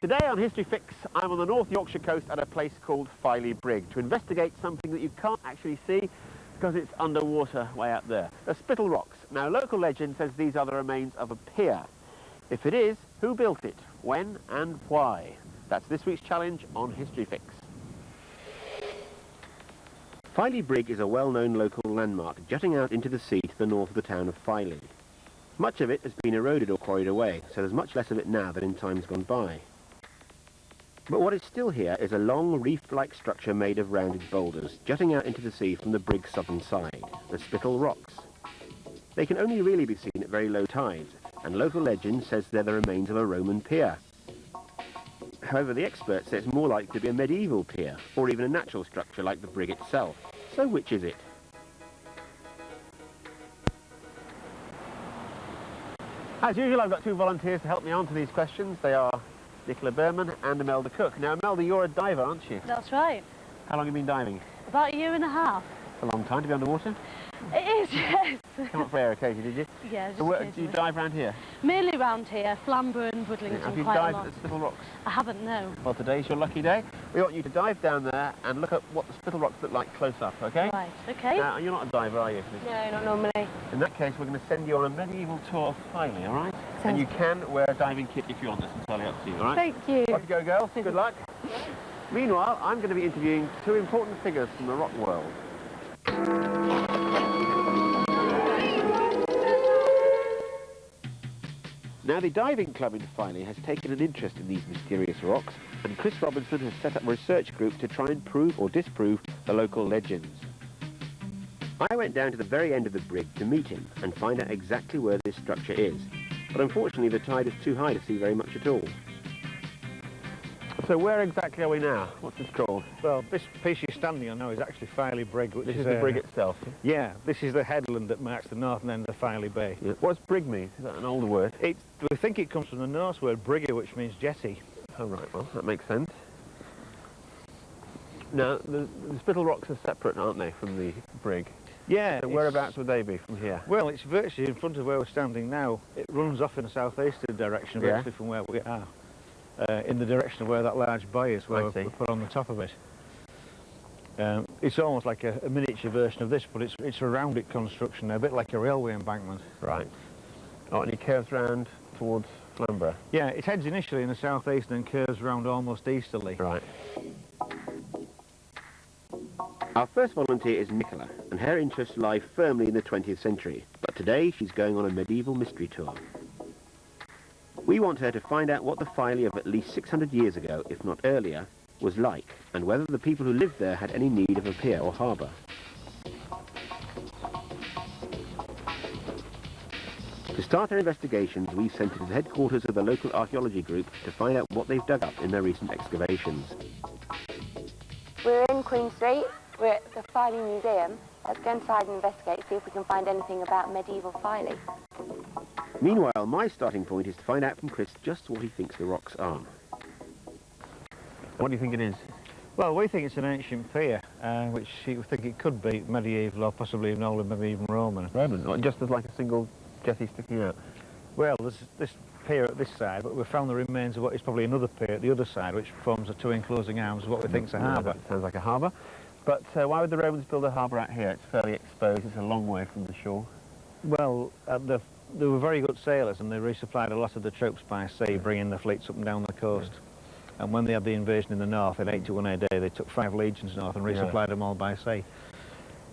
Today on History Fix, I'm on the North Yorkshire coast at a place called Filey Brigg to investigate something that you can't actually see because it's underwater way out there. The Spittle Rocks. Now, local legend says these are the remains of a pier. If it is, who built it, when and why? That's this week's challenge on History Fix. Filey Brigg is a well-known local landmark jutting out into the sea to the north of the town of Filey. Much of it has been eroded or quarried away, so there's much less of it now than in times gone by. But what is still here is a long reef-like structure made of rounded boulders jutting out into the sea from the Brigg's southern side, the Spittle Rocks. They can only really be seen at very low tides, and local legend says they're the remains of a Roman pier. However, the experts say it's more likely to be a medieval pier, or even a natural structure like the Brigg itself. So which is it? As usual, I've got two volunteers to help me answer these questions. They are Nicola Berman and Imelda Cook. Now, Imelda, you're a diver, aren't you? That's right. How long have you been diving? About a year and a half. A long time to be underwater? It is, yes. Come up for air occasionally, did you? Yeah, just So where, occasionally. do you dive around here? Mainly round here, Flamborough and Budlington, Have you quite a dived lot. at the Spittle Rocks? I haven't, no. Well, today's your lucky day. We want you to dive down there and look at what the Spittle Rocks look like close up, okay? Right, okay. Now, you're not a diver, are you? No, not normally. In that case, we're going to send you on a medieval tour of Filey, all right? And you can wear a diving kit if you want. It's entirely up to you, all right? Thank you. Off you go, girls. Good luck. Meanwhile, I'm going to be interviewing two important figures from the rock world. Now, the diving club in Filey has taken an interest in these mysterious rocks, and Chris Robinson has set up a research group to try and prove or disprove the local legends. I went down to the very end of the Brigg to meet him and find out exactly where this structure is, but unfortunately the tide is too high to see very much at all. So where exactly are we now? What's this called? Well, this piece you're standing on now is actually Filey Brigg, which This is is the Brigg itself? Yeah, this is the headland that marks the northern end of Filey Bay. Yeah. What does Brigg mean? Is that an older word? We think it comes from the Norse word brigga, which means jetty. Oh, right, well, that makes sense. Now, the Spittle Rocks are separate, aren't they, from the Brigg? Yeah. So whereabouts would they be from here? Well, it's virtually in front of where we're standing now. It runs off in a southeasterly direction, virtually from where we are. In the direction of where that large buoy is, where we put on the top of it. It's almost like a miniature version of this, but it's a rounded construction, a bit like a railway embankment. Right. Oh, and it curves round towards Flamborough? Yeah, it heads initially in the southeast and curves round almost easterly. Right. Our first volunteer is Nicola, and her interests lie firmly in the 20th century, but today she's going on a medieval mystery tour. We want her to find out what the Filey of at least 600 years ago, if not earlier, was like, and whether the people who lived there had any need of a pier or harbour. To start our investigations, we've sent her to the headquarters of the local archaeology group to find out what they've dug up in their recent excavations. We're in Queen Street, we're at the Filey Museum. Let's go inside and investigate, see if we can find anything about medieval Filey. Meanwhile, my starting point is to find out from Chris just what he thinks the rocks are. What do you think it is? Well, we think it's an ancient pier, which we think it could be medieval or possibly even older, maybe even Roman. Roman, not just as like a single jetty sticking out? Well, there's this pier at this side, but we've found the remains of what is probably another pier at the other side, which forms the two enclosing arms of what we think is a harbour. Sounds like a harbour. But why would the Romans build a harbour out here? It's fairly exposed, it's a long way from the shore. Well, they were very good sailors and they resupplied a lot of the troops by sea, bringing the fleets up and down the coast. And when they had the invasion in the north in 81 AD, they took 5 legions north and resupplied them all by sea.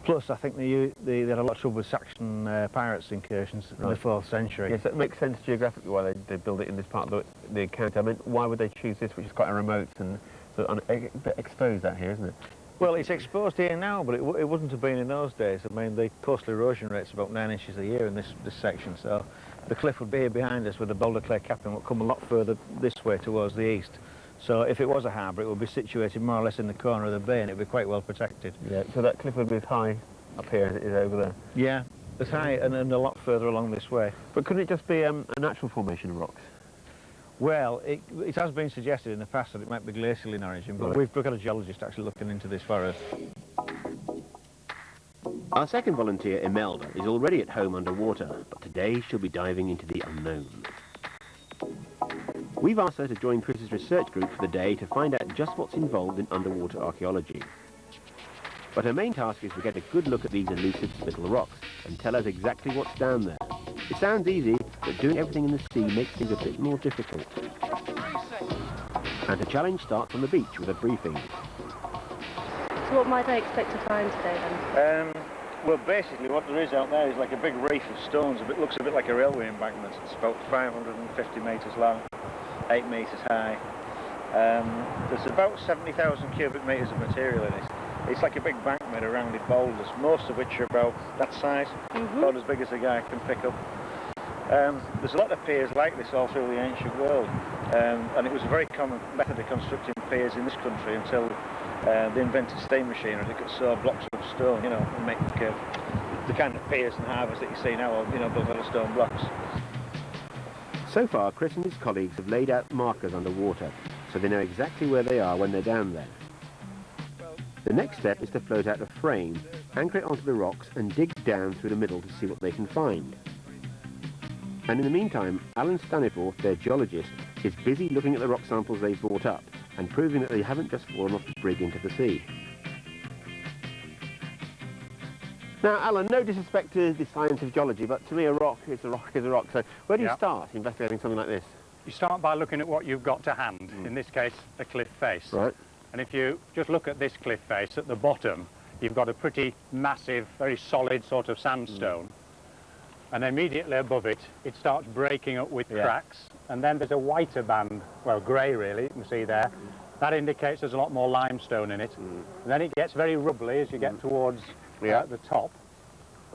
Plus, I think they had a lot of trouble with Saxon pirates incursions in the 4th century. Yes, that makes sense geographically why they build it in this part of the county. I mean, why would they choose this, which is quite a remote and sort of a bit exposed out here, isn't it? Well, it's exposed here now, but it wouldn't have been in those days. I mean, the coastal erosion rate's about 9 inches a year in this section, so the cliff would be here behind us with the boulder clay capping would come a lot further this way towards the east. So if it was a harbour, it would be situated more or less in the corner of the bay and it would be quite well protected. Yeah, so that cliff would be as high up here as it is over there? Yeah, as high and a lot further along this way. But couldn't it just be a natural formation of rocks? Well, it has been suggested in the past that it might be glacial in origin, but we've got a geologist actually looking into this for us. Our second volunteer, Imelda, is already at home underwater, but today she'll be diving into the unknown. We've asked her to join Chris's research group for the day to find out just what's involved in underwater archaeology. But her main task is to get a good look at these elusive Spittle Rocks and tell us exactly what's down there. It sounds easy, but doing everything in the sea makes things a bit more difficult. And the challenge starts on the beach with a briefing. So what might I expect to find today then? Well, basically what there is out there is like a big reef of stones. It looks a bit like a railway embankment. It's about 550 metres long, 8 metres high. There's about 70,000 cubic metres of material in it. It's like a big bank made of rounded boulders, most of which are about that size, about as big as a guy can pick up. There's a lot of piers like this all through the ancient world, and it was a very common method of constructing piers in this country until they invented steam machinery. They could saw blocks of stone, you know, and make the kind of piers and harbours that you see now, you know, built out of stone blocks. So far, Chris and his colleagues have laid out markers underwater, so they know exactly where they are when they're down there. The next step is to float out a frame, anchor it onto the rocks and dig down through the middle to see what they can find. And in the meantime, Alan Staniforth, their geologist, is busy looking at the rock samples they've brought up and proving that they haven't just fallen off the brig into the sea. Now, Alan, no disrespect to the science of geology, but to me a rock is a rock is a rock. So where do you start investigating something like this? You start by looking at what you've got to hand, in this case a cliff face. Right. And if you just look at this cliff face at the bottom, you've got a pretty massive, very solid sort of sandstone. And immediately above it, it starts breaking up with cracks. And then there's a whiter band, well, grey really, you can see there. That indicates there's a lot more limestone in it. And then it gets very rubbly as you get towards the top.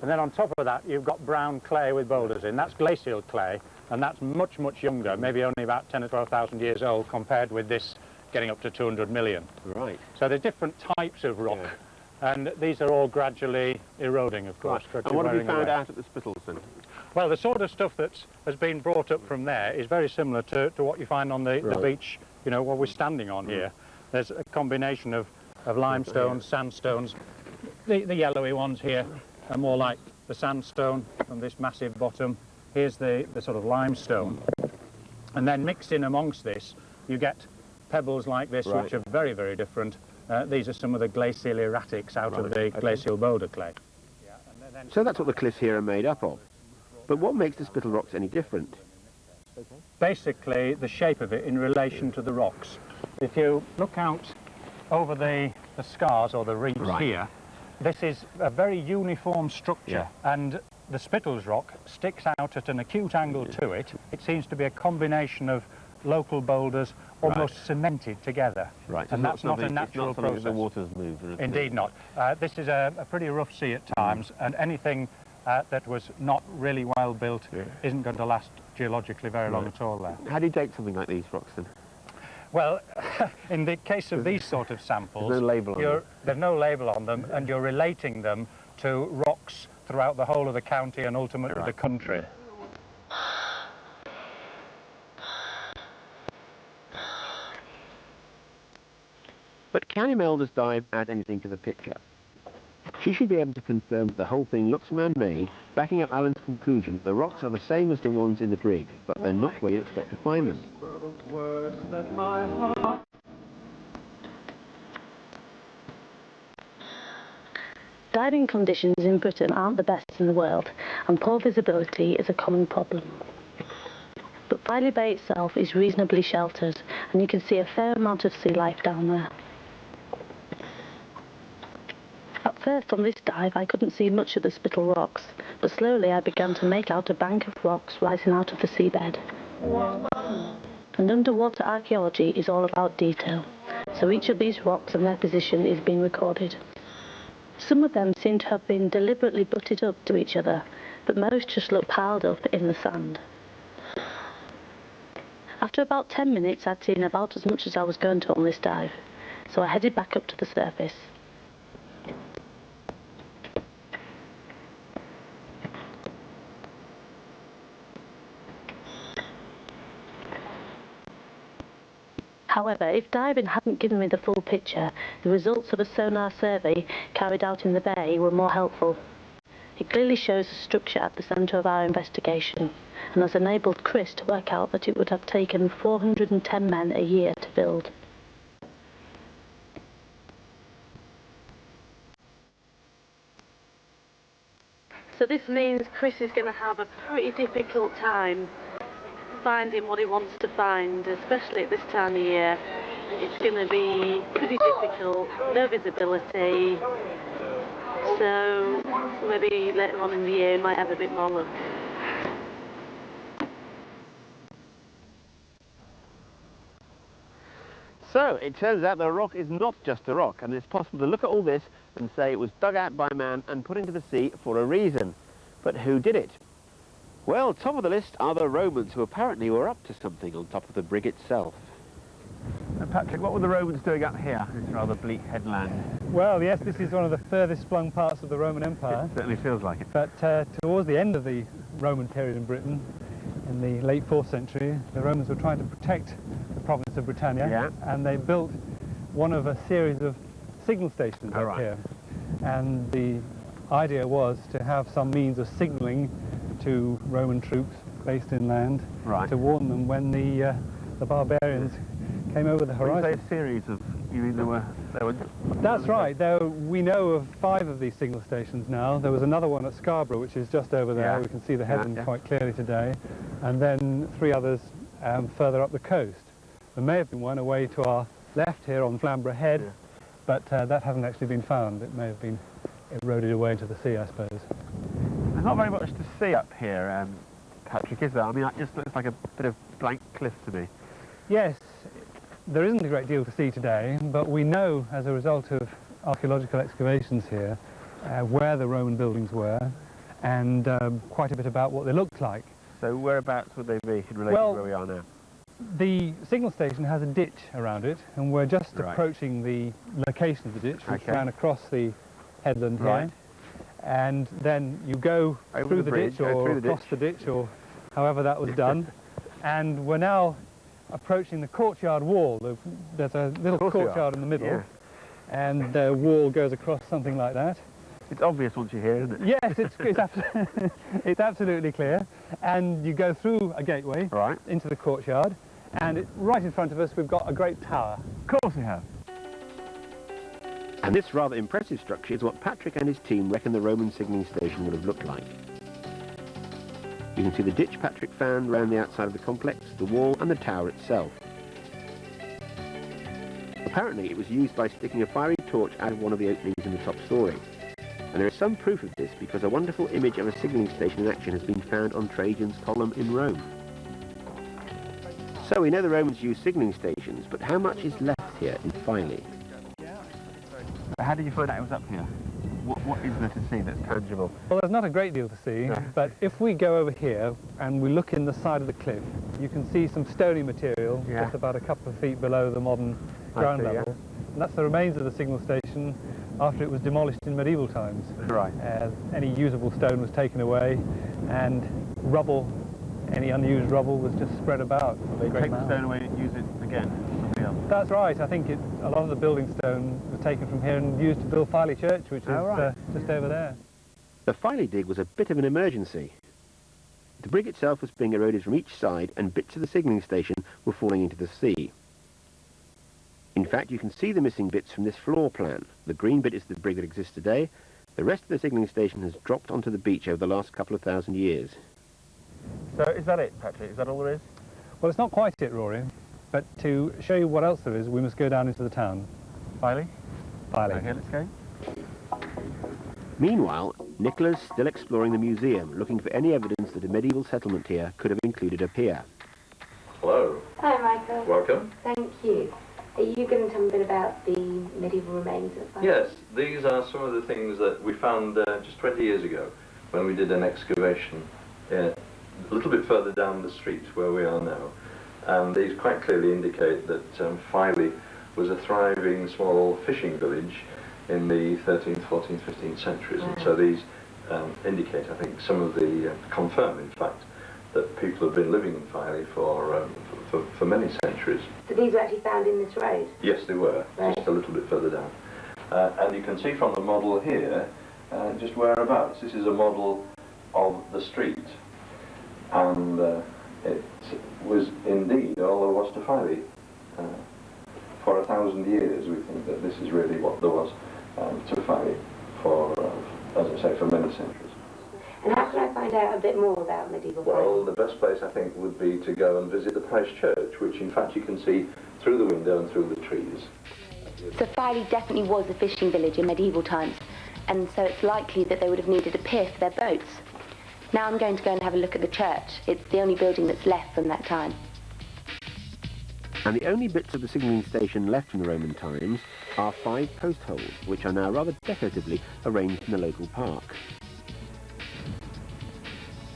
And then on top of that, you've got brown clay with boulders in. That's glacial clay, and that's much, much younger, maybe only about 10 or 12,000 years old, compared with this getting up to 200 million. Right. So there's different types of rock, and these are all gradually eroding, of course. Right. And what have you found out at the Spittles then? Well, the sort of stuff that has been brought up from there is very similar to what you find on the beach, you know, what we're standing on here. There's a combination of limestones, sandstones. The yellowy ones here are more like the sandstone on this massive bottom. Here's the sort of limestone. And then mixed in amongst this, you get pebbles like this, which are very, very different. These are some of the glacial erratics out of the glacial boulder clay. So that's what the cliffs here are made up of. But what makes the Spittle Rocks any different? Basically, the shape of it in relation to the rocks. If you look out over the scars or the reefs here, this is a very uniform structure, and the Spittle's rock sticks out at an acute angle to it. It seems to be a combination of local boulders almost cemented together. Right. And that's not a natural process. The waters move. Indeed not. This is a pretty rough sea at times, and anything that was not really well built isn't going to last geologically very long at all there. How do you date something like these rocks then? Well, in the case of these sort of samples, there's no label on them. There's no label on them, and you're relating them to rocks throughout the whole of the county and ultimately the country. But can Imelda's dive add anything to the picture? She should be able to confirm that the whole thing looks man-made, backing up Alan's conclusion that the rocks are the same as the ones in the brig, but they're not where you expect to find them. Diving conditions in Britain aren't the best in the world, and poor visibility is a common problem. But Filey Bay itself is reasonably sheltered, and you can see a fair amount of sea life down there. At first on this dive I couldn't see much of the Spittle Rocks, but slowly I began to make out a bank of rocks rising out of the seabed. And underwater archaeology is all about detail, so each of these rocks and their position is being recorded. Some of them seem to have been deliberately butted up to each other, but most just look piled up in the sand. After about 10 minutes I'd seen about as much as I was going to on this dive, so I headed back up to the surface. However, if diving hadn't given me the full picture, the results of a sonar survey carried out in the bay were more helpful. It clearly shows the structure at the centre of our investigation, and has enabled Chris to work out that it would have taken 410 men a year to build. So this means Chris is going to have a pretty difficult time finding what he wants to find, especially at this time of year. It's going to be pretty difficult, no visibility, so maybe later on in the year he might have a bit more luck. So, it turns out the rock is not just a rock, and it's possible to look at all this and say it was dug out by man and put into the sea for a reason. But who did it? Well, top of the list are the Romans, who apparently were up to something on top of the brig itself. And Patrick, what were the Romans doing up here, this rather bleak headland? Well, yes, this is one of the furthest flung parts of the Roman Empire. It certainly feels like it. But towards the end of the Roman period in Britain, in the late 4th century, the Romans were trying to protect the province of Britannia, and they built one of a series of signal stations up here. And the idea was to have some means of signalling to Roman troops based inland to warn them when the barbarians came over the horizon. When you say a series of, you mean there were That's right. We know of 5 of these signal stations now. There was another one at Scarborough, which is just over there. We can see the headland quite clearly today. And then 3 others further up the coast. There may have been one away to our left here on Flamborough Head, but that hasn't actually been found. It may have been eroded away into the sea, I suppose. There's not very much to see up here, Patrick, is there? I mean, it just looks like a bit of blank cliff to me. Yes, there isn't a great deal to see today, but we know as a result of archaeological excavations here where the Roman buildings were, and quite a bit about what they looked like. So whereabouts would they be in relation to where we are now? The signal station has a ditch around it, and we're just approaching the location of the ditch, which ran across the headland here. And then you go through the ditch or across the ditch, or however that was done. And we're now approaching the courtyard wall. There's a little courtyard in the middle, and the wall goes across something like that. It's obvious once you're here, isn't it? Yes, it's absolutely clear. And you go through a gateway into the courtyard, and right in front of us we've got a great tower. Of course we have. And this rather impressive structure is what Patrick and his team reckon the Roman signalling station would have looked like. You can see the ditch Patrick found round the outside of the complex, the wall and the tower itself. Apparently it was used by sticking a fiery torch out of one of the openings in the top story. And there is some proof of this because a wonderful image of a signalling station in action has been found on Trajan's column in Rome. So we know the Romans used signalling stations, but how much is left here in Filey? How did you find out it was up here? What is there to see that's tangible? Well, there's not a great deal to see, but if we go over here and we look in the side of the cliff, you can see some stony material just about a couple of feet below the modern ground level. And that's the remains of the signal station after it was demolished in medieval times. Any usable stone was taken away, and rubble, any unused rubble, was just spread about. They take the stone away and use it again? That's right. I think a lot of the building stone was taken from here and used to build Filey Church, which is just over there. The Filey dig was a bit of an emergency. The brig itself was being eroded from each side, and bits of the signalling station were falling into the sea. In fact, you can see the missing bits from this floor plan. The green bit is the brig that exists today. The rest of the signalling station has dropped onto the beach over the last couple of thousand years. So is that it, Patrick? Is that all there is? Well, it's not quite it, Rory. But to show you what else there is, we must go down into the town. Filey? Filey. Okay, let's go. Meanwhile, Nicola's still exploring the museum, looking for any evidence that a medieval settlement here could have included a pier. Hello. Hi, Michael. Welcome. Thank you. Are you going to tell me a bit about the medieval remains at Filey? Yes, these are some of the things that we found just 20 years ago when we did an excavation a little bit further down the street where we are now. And these quite clearly indicate that Filey was a thriving small fishing village in the 13th, 14th, 15th centuries. And so these indicate, I think, some of the, confirm in fact, that people have been living in Filey for many centuries. So these were actually found in this road? Yes, they were, just a little bit further down. And you can see from the model here just whereabouts. This is a model of the street, and it was indeed all there was to Filey. For 1,000 years we think that this is really what there was to Filey for, as I say, for many centuries. And how can I find out a bit more about medieval Filey? Well, the best place I think would be to go and visit the parish church, which in fact you can see through the window and through the trees. So Filey definitely was a fishing village in medieval times, and so it's likely that they would have needed a pier for their boats. Now I'm going to go and have a look at the church. It's the only building that's left from that time. And the only bits of the signalling station left from the Roman times are 5 post holes, which are now rather decoratively arranged in the local park.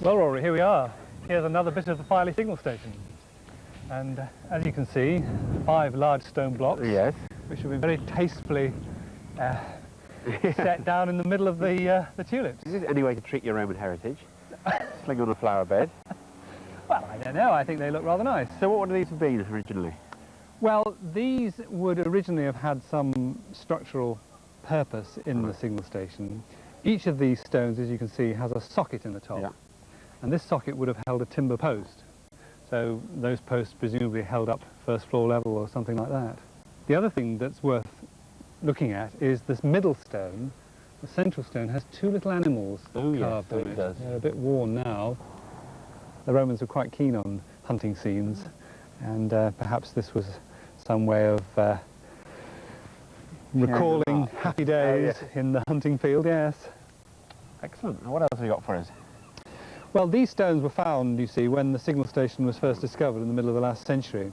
Well, Rory, here we are. Here's another bit of the Filey signal station. And as you can see, 5 large stone blocks, Yes. which have been very tastefully set down in the middle of the tulips. Is this any way to treat your Roman heritage? Sling on a flower bed? Well, I don't know. I think they look rather nice. So what would these have been originally? Well, these would originally have had some structural purpose in the signal station. Each of these stones, as you can see, has a socket in the top. Yeah. And this socket would have held a timber post. So those posts presumably held up first floor level or something like that. The other thing that's worth looking at is this middle stone. The central stone has 2 little animals carved on it. Does. They're a bit worn now. The Romans were quite keen on hunting scenes, and perhaps this was some way of recalling happy days in the hunting field, yes. Excellent. Now what else have you got for us? Well, these stones were found, you see, when the signal station was first discovered in the middle of the last century.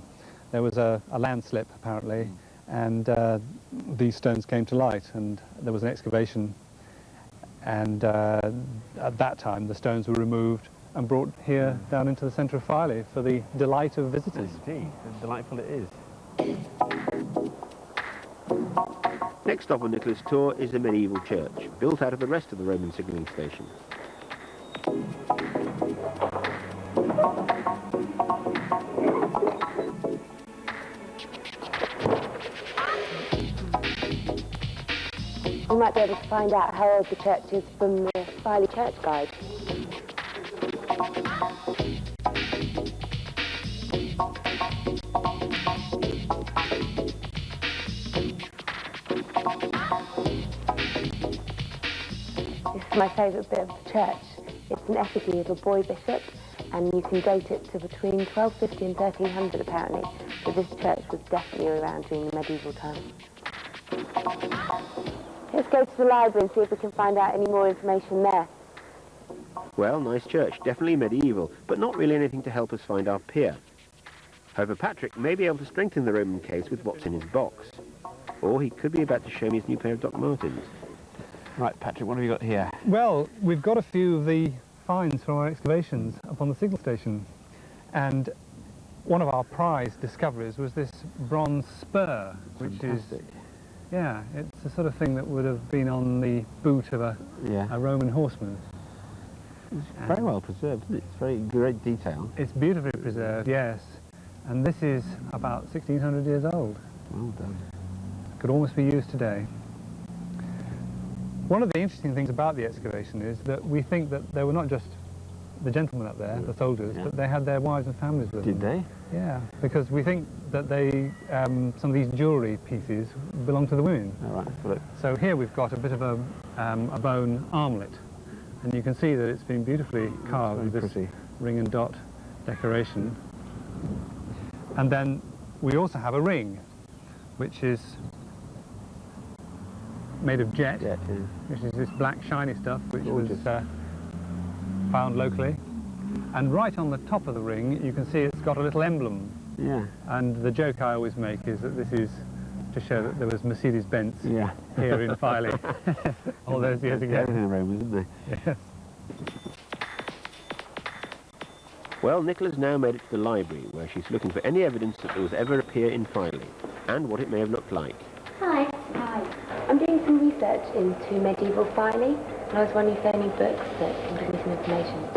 There was a landslip, apparently, and these stones came to light, and there was an excavation, and at that time the stones were removed and brought here down into the centre of Filey for the delight of visitors. Indeed, delightful it is. Next stop on Nicola's tour is the medieval church, built out of the rest of the Roman signalling station. You might be able to find out how old the church is from the Filey Church Guide. This is my favourite bit of the church. It's an effigy of a boy bishop, and you can date it to between 1250 and 1300 apparently. So this church was definitely around during the medieval times. Let's go to the library and see if we can find out any more information there. Well, nice church, definitely medieval, but not really anything to help us find our pier. However, Patrick may be able to strengthen the Roman case with what's in his box. Or he could be about to show me his new pair of Doc Martens. Right, Patrick, what have you got here? Well, we've got a few of the finds from our excavations up on the signal station. And one of our prize discoveries was this bronze spur, which Fantastic. is... Yeah, it's the sort of thing that would have been on the boot of a Roman horseman. It's very well preserved, isn't it? It's very great detail. It's beautifully preserved, yes. And this is about 1,600 years old. Well done. Could almost be used today. One of the interesting things about the excavation is that we think that they were not just the gentlemen up there, the soldiers, but they had their wives and families with them. Did they? Yeah, because we think that they, some of these jewellery pieces belong to the women. All right, look. So here we've got a bit of a bone armlet, and you can see that it's been beautifully carved with this ring and dot decoration. And then we also have a ring, which is made of jet, which is this black shiny stuff, which was found locally. And right on the top of the ring, you can see it's got a little emblem. Yeah. And the joke I always make is that this is to show that there was Mercedes-Benz here in Filey all those years ago. Everything in Rome, isn't there? Yes. Well, Nicola's now made it to the library, where she's looking for any evidence that there was ever a pier in Filey, and what it may have looked like. Hi. Hi. I'm doing some research into medieval Filey, and I was wondering if there are any books that can give me some information.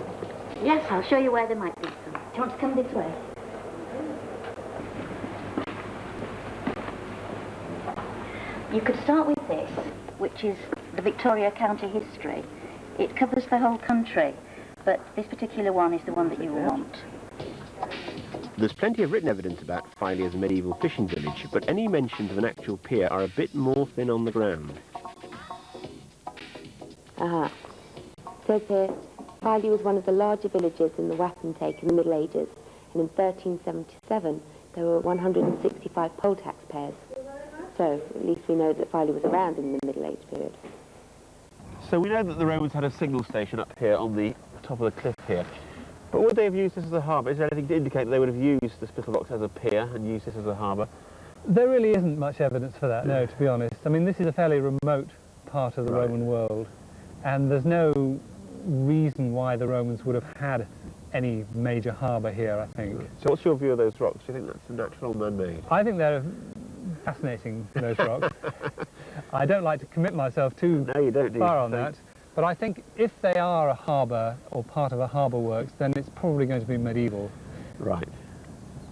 Yes, I'll show you where there might be some. Do you want to come this way? You could start with this, which is the Victoria County History. It covers the whole country, but this particular one is the one that you will want. There's plenty of written evidence about Filey as a medieval fishing village, but any mentions of an actual pier are a bit more thin on the ground. It says here, Filey was one of the larger villages in the wapentake in the Middle Ages, and in 1377 there were 165 poll taxpayers. So at least we know that Filey was around in the Middle Age period. So we know that the Romans had a signal station up here on the top of the cliff here. But would they have used this as a harbour? Is there anything to indicate that they would have used the Spittle Rocks as a pier and used this as a harbour? There really isn't much evidence for that, no, to be honest. I mean, this is a fairly remote part of the Roman world, and there's no reason why the Romans would have had any major harbour here, I think. So what's your view of those rocks? Do you think that's natural or man-made? I think they're fascinating, those rocks. I don't like to commit myself too far on that. But I think if they are a harbour or part of a harbour works, then it's probably going to be medieval. Right.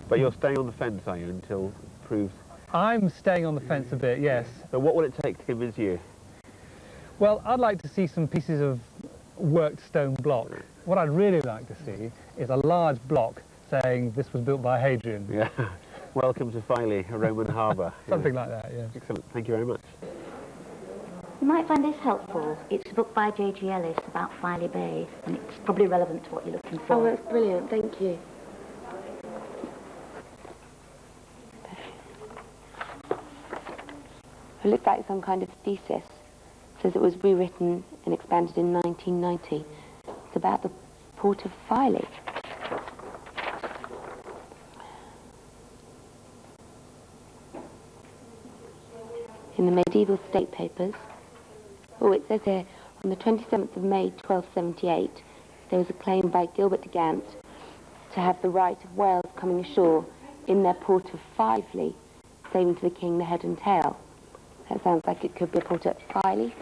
But you're staying on the fence, are you, until proved? I'm staying on the fence a bit, yes. So what will it take to convince you? Well, I'd like to see some pieces of worked stone block. What I'd really like to see is a large block saying this was built by Hadrian. Yeah. Welcome to Filey, a Roman harbour. Something like that, yeah. Excellent. Thank you very much. You might find this helpful. It's a book by J.G. Ellis about Filey Bay, and it's probably relevant to what you're looking for. Oh, that's brilliant. Thank you. It looks like some kind of thesis. It says it was rewritten and expanded in 1990. It's about the port of Filey. In the medieval state papers, it says here, on the 27th of May 1278, there was a claim by Gilbert de Gant to have the right of Wales coming ashore in their port of Filey, saving to the king the head and tail. That sounds like it could be a port at Filey.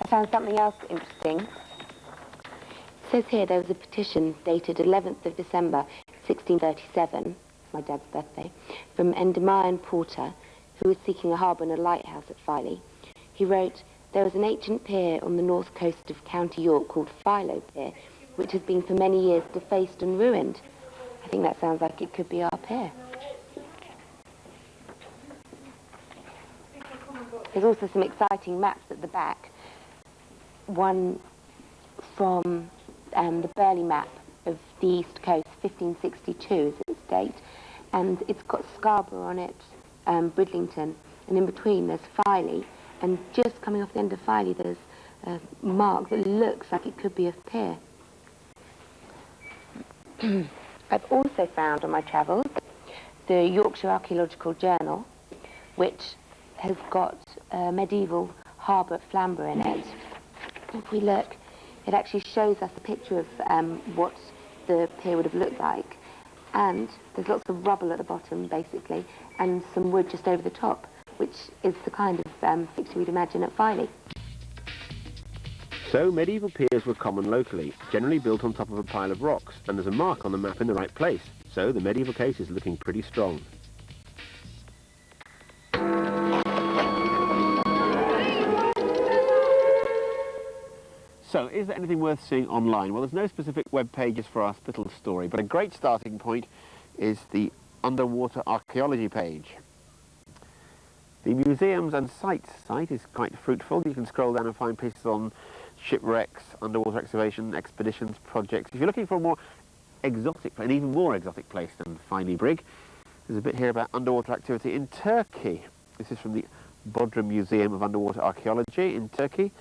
I found something else interesting. It says here there was a petition dated 11th of December 1637, my dad's birthday, from Endemire Porter, who was seeking a harbour and a lighthouse at Filey. He wrote, "There is an ancient pier on the north coast of County York called Philo Pier, which has been for many years defaced and ruined." I think that sounds like it could be our pier. There's also some exciting maps at the back. One from the Burley map of the East Coast, 1562 is its date, and it's got Scarborough on it, Bridlington, and in between there's Filey, and just coming off the end of Filey there's a mark that looks like it could be a pier. I've also found on my travels the Yorkshire Archaeological Journal, which has got a medieval harbour at Flamborough in it. If we look, it actually shows us a picture of what the pier would have looked like. And there's lots of rubble at the bottom, basically, and some wood just over the top, which is the kind of fixture we'd imagine at Filey. So medieval piers were common locally, generally built on top of a pile of rocks, and there's a mark on the map in the right place. So the medieval case is looking pretty strong. So, is there anything worth seeing online? Well, there's no specific web pages for our Spittle story, but a great starting point is the underwater archaeology page. The museums and sites site is quite fruitful. You can scroll down and find pieces on shipwrecks, underwater excavation, expeditions, projects. If you're looking for a more exotic, an even more exotic place than Filey Brigg, there's a bit here about underwater activity in Turkey. This is from the Bodrum Museum of Underwater Archaeology in Turkey.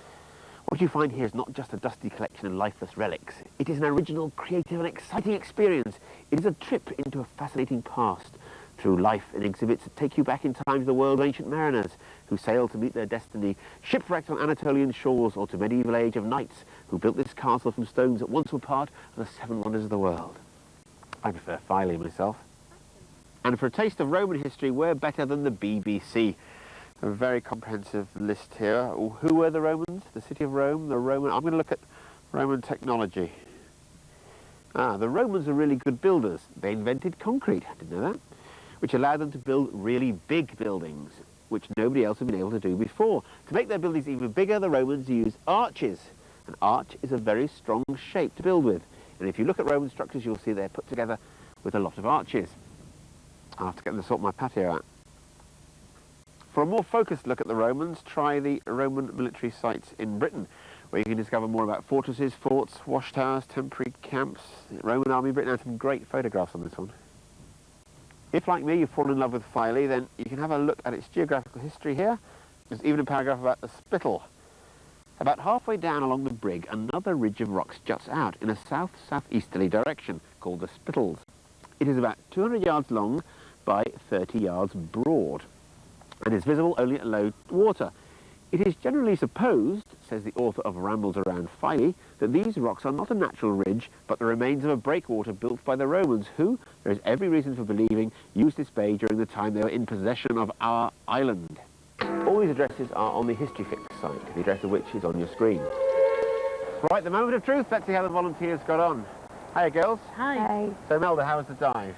What you find here is not just a dusty collection of lifeless relics. It is an original, creative and exciting experience. It is a trip into a fascinating past through life and exhibits that take you back in time to the world of ancient mariners who sailed to meet their destiny, shipwrecked on Anatolian shores, or to medieval age of knights who built this castle from stones that once were part of the 7 wonders of the world. I prefer Filey myself. And for a taste of Roman history, we're better than the BBC. A very comprehensive list here. Who were the Romans? The city of Rome, the Roman... I'm going to look at Roman technology. The Romans were really good builders. They invented concrete, I didn't know that, which allowed them to build really big buildings, which nobody else had been able to do before. To make their buildings even bigger, the Romans used arches. An arch is a very strong shape to build with. And if you look at Roman structures, you'll see they're put together with a lot of arches. I'll have to get them to sort my patio out. For a more focused look at the Romans, try the Roman military sites in Britain, where you can discover more about fortresses, forts, watchtowers, temporary camps. The Roman army in Britain had some great photographs on this one. If, like me, you've fallen in love with Filey, then you can have a look at its geographical history here. There's even a paragraph about the Spittle. About halfway down along the Brigg, another ridge of rocks juts out in a south-southeasterly direction, called the Spittles. It is about 200 yards long by 30 yards broad, and is visible only at low water. It is generally supposed, says the author of Rambles Around Filey, that these rocks are not a natural ridge, but the remains of a breakwater built by the Romans, who, there is every reason for believing, used this bay during the time they were in possession of our island. All these addresses are on the History Fix site, the address of which is on your screen. Right, the moment of truth, let's see how the volunteers got on. Hiya, girls. Hi. Hi. So, Melda, how was the dive?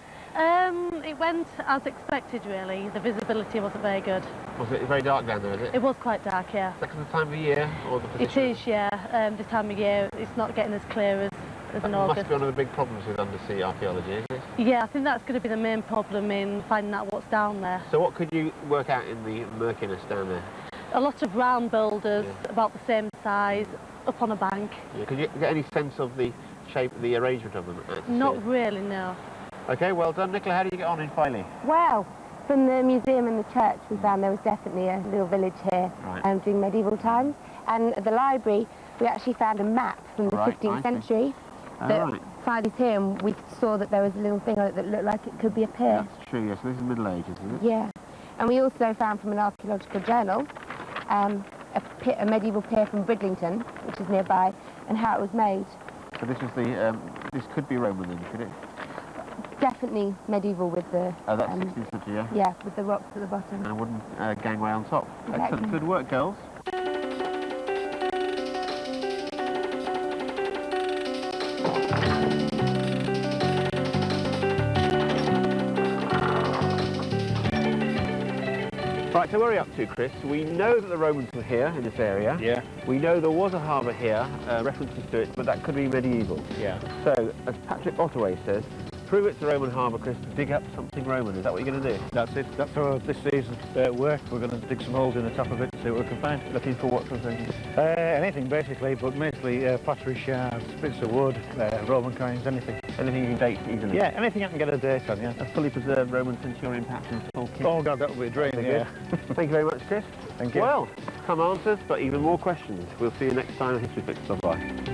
It went as expected, really. The visibility wasn't very good. Was it very dark down there, is it? It was quite dark, yeah. Is that 'cause of the time of year, or the position? It is, yeah. This time of year, it's not getting as clear as in That must August. be one of the big problems with undersea archaeology, isn't it? Yeah, I think that's going to be the main problem in finding out what's down there. So what could you work out in the murkiness down there? A lot of round boulders, about the same size, up on a bank. Yeah, could you get any sense of the shape, the arrangement of them? Not really, no. Okay, well done. Nicola, how did you get on in Filey? Well, from the museum and the church, we found there was definitely a little village here during medieval times. And at the library, we actually found a map from the 15th century. Filey's here, and we saw that there was a little thing on it that looked like it could be a pier. That's true, yes. So this is Middle Ages, isn't it? Yeah. And we also found from an archaeological journal a medieval pier from Bridlington, which is nearby, and how it was made. So this is the, this could be Roman then, could it? Definitely medieval with the... Oh, that's 16th century, yeah? Yeah, with the rocks at the bottom. And a wooden gangway on top. Exactly. Excellent. Good work, girls. Right, so where are we up to, Chris? We know that the Romans were here in this area. Yeah. We know there was a harbour here, references to it, but that could be medieval. Yeah. So, as Patrick Ottaway says, prove it's a Roman harbour, Chris, to dig up something Roman. Is that what you're going to do? That's it. That's how this season's work. We're going to dig some holes in the top of it, see what we can find. Looking for what sort of things? Anything, basically, but mostly pottery shards, bits of wood, Roman coins, anything. Anything you can date easily? Yeah, anything I can get a date on, yeah. A fully preserved Roman centurion patch and full kit. Oh, God, that would be a dream, yeah. Thank you very much, Chris. Thank you. Well, some answers, but even more questions. We'll see you next time on History Fix. Bye-bye.